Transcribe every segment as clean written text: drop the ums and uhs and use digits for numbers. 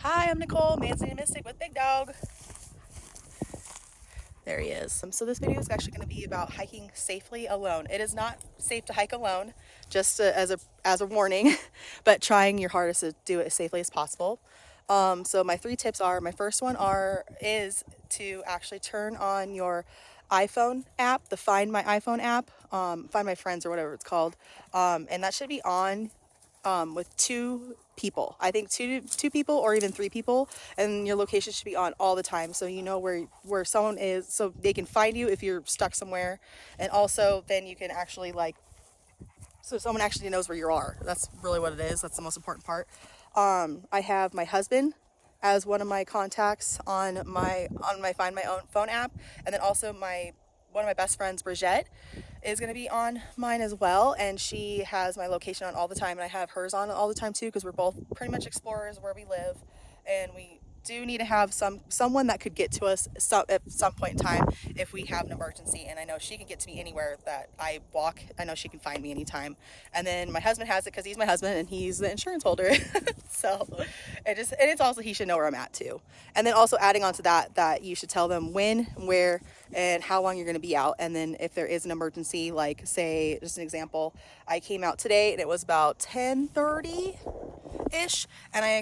Hi, I'm Nicole, Mansley and Mystic with Big Dog. There he is. So this video is actually going to be about hiking safely alone. It is not safe to hike alone, just as a warning, but trying your hardest to do it as safely as possible. So my three tips are: my first one is to actually turn on your iPhone app, the Find My iPhone app, Find My Friends or whatever it's called, and that should be on with two people. I think two people or even three people, and your location should be on all the time, so you know where someone is, so they can find you if you're stuck somewhere, and also then you can actually so someone actually knows where you are. That's really what it is. That's the most important part. I have my husband as one of my contacts on my Find My Own phone app, and then also my one of my best friends, Bridget, is going to be on mine as well, and she has my location on all the time, and I have hers on all the time too, because we're both pretty much explorers where we live, and we do need to have someone that could get to us at some point in time if we have an emergency. And I know she can get to me anywhere that I walk. I know she can find me anytime. And then my husband has it because he's my husband and he's the insurance holder. So it's also, he should know where I'm at too. And then also adding on to that you should tell them when, where, and how long you're going to be out. And then if there is an emergency, like say, just an example, I came out today and it was about 10:30 ish, and I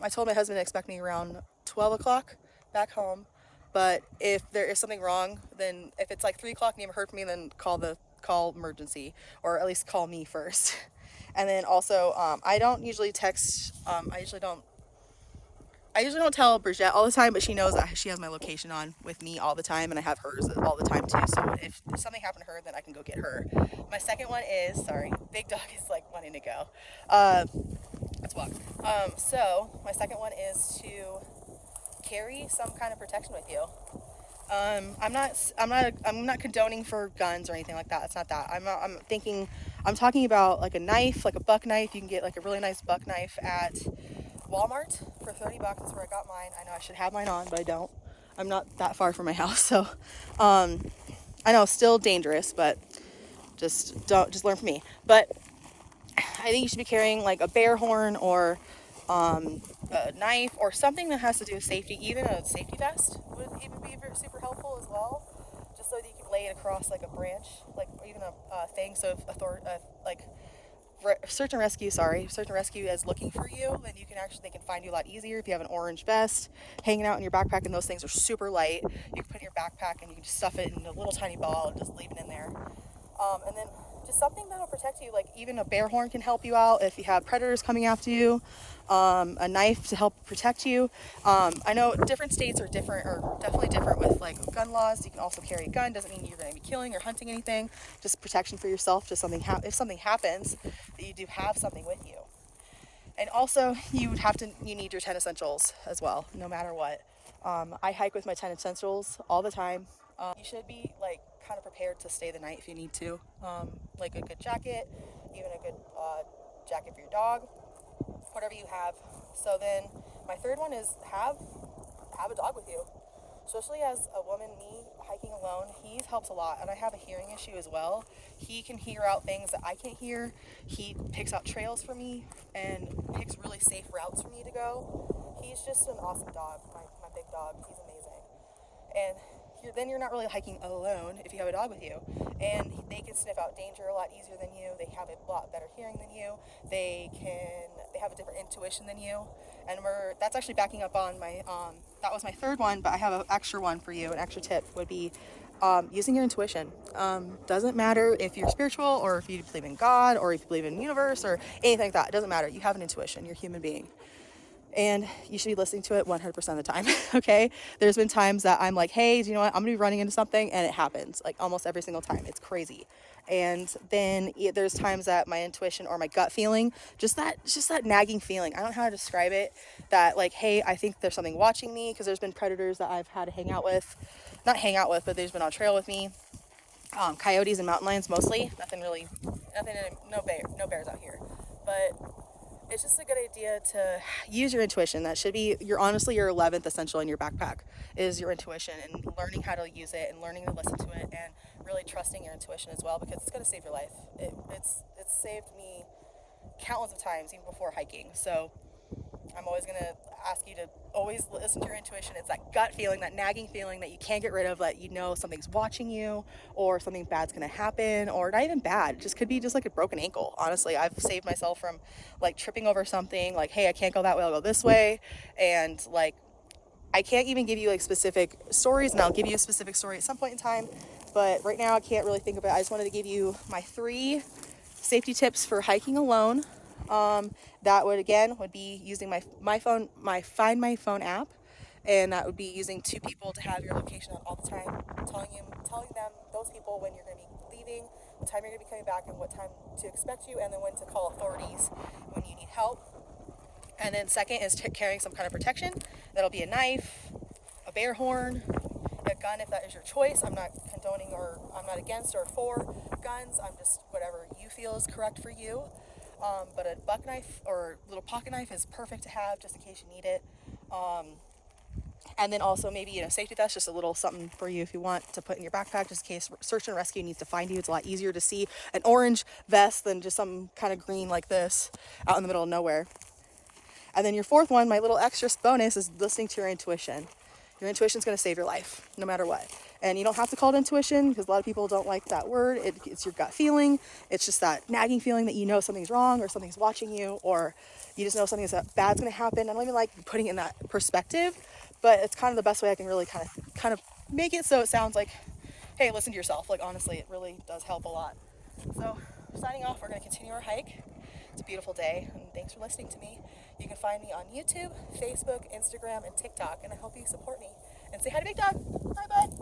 told my husband to expect me around 12 o'clock back home. But if there is something wrong, then if it's like 3 o'clock and you haven't heard from me, then call emergency, or at least call me first. And then also, I don't usually text. I usually don't tell Bridget all the time, but she knows that she has my location on with me all the time, and I have hers all the time too. So if something happened to her, then I can go get her. My second one is, sorry, Big Dog is like wanting to go. Let's walk. So my second one is to carry some kind of protection with you. I'm not condoning for guns or anything like that. It's not that. I'm talking about like a knife, like a buck knife. You can get like a really nice buck knife at Walmart for $30. That's where I got mine. I know I should have mine on, but I don't. I'm not that far from my house, so I know it's still dangerous, but just learn from me. But I think you should be carrying like a bear horn or a knife or something that has to do with safety. Even a safety vest would even be super helpful as well, just so that you can lay it across like a branch, like even a thing. So if search and rescue is looking for you, then they can find you a lot easier if you have an orange vest hanging out in your backpack, and those things are super light. You can put it in your backpack and you can just stuff it in a little tiny ball and just leave it in there. And then just something that'll protect you, like even a bear horn can help you out if you have predators coming after you. A knife to help protect you. I know different states are different, or definitely different with like gun laws. You can also carry a gun. Doesn't mean you're going to be killing or hunting anything. Just protection for yourself. Just if something happens, that you do have something with you. And also, you need your 10 essentials as well, no matter what. I hike with my 10 essentials all the time. You should be like kind of prepared to stay the night if you need to. Like a good jacket, even a good jacket for your dog, whatever you have. So then my third one is have a dog with you. Especially as a woman, me hiking alone, he helps a lot, and I have a hearing issue as well. He can hear out things that I can't hear. He picks out trails for me and picks really safe routes for me to go. He's just an awesome dog, my big dog. He's amazing. And then you're not really hiking alone if you have a dog with you, and they can sniff out danger a lot easier than you. They have a lot better hearing than you. They have a different intuition than you, and that's actually backing up on my that was my third one, but I have an extra one for you. An extra tip would be using your intuition. Doesn't matter if you're spiritual or if you believe in God or if you believe in the universe or anything like that. It doesn't matter. You have an intuition. You're a human being. And you should be listening to it 100% of the time. Okay. There's been times that I'm like, hey, do you know what? I'm gonna be running into something, and it happens like almost every single time. It's crazy. And then there's times that my intuition or my gut feeling, just that nagging feeling. I don't know how to describe it. That like, hey, I think there's something watching me, because there's been predators that I've had to not hang out with, but they've been on trail with me. Coyotes and mountain lions mostly. No bears out here. But it's just a good idea to use your intuition. That should be your 11th essential in your backpack is your intuition, and learning how to use it and learning to listen to it and really trusting your intuition as well, because it's going to save your life. It's saved me countless of times even before hiking. So ask you to always listen to your intuition. It's that gut feeling, that nagging feeling that you can't get rid of, that you know something's watching you, or something bad's gonna happen, or not even bad. It just could be just like a broken ankle. Honestly, I've saved myself from like tripping over something, like, hey, I can't go that way, I'll go this way. And like, I can't even give you like specific stories, and I'll give you a specific story at some point in time. But right now I can't really think of it. I just wanted to give you my 3 safety tips for hiking alone. That would be using my phone, my Find My Phone app, and that would be using 2 people to have your location on all the time, telling them, those people, when you're going to be leaving, what time you're going to be coming back, and what time to expect you, and then when to call authorities when you need help. And then second is carrying some kind of protection. That'll be a knife, a bear horn, a gun if that is your choice. I'm not condoning, or I'm not against or for guns. I'm just whatever you feel is correct for you. But a buck knife or little pocket knife is perfect to have just in case you need it. And then also maybe, safety vest, just a little something for you if you want to put in your backpack, just in case search and rescue needs to find you. It's a lot easier to see an orange vest than just some kind of green like this out in the middle of nowhere. And then your 4th one, my little extra bonus, is listening to your intuition. Your intuition is going to save your life, no matter what. And you don't have to call it intuition, because a lot of people don't like that word. It's your gut feeling. It's just that nagging feeling that you know something's wrong, or something's watching you, or you just know something bad's going to happen. I don't even like putting it in that perspective, but it's kind of the best way I can really kind of make it so it sounds like, hey, listen to yourself. Like, honestly, it really does help a lot. So, signing off, we're going to continue our hike. It's a beautiful day, and thanks for listening to me. You can find me on YouTube, Facebook, Instagram, and TikTok, and I hope you support me. And say hi to Big Dog. Bye, bud.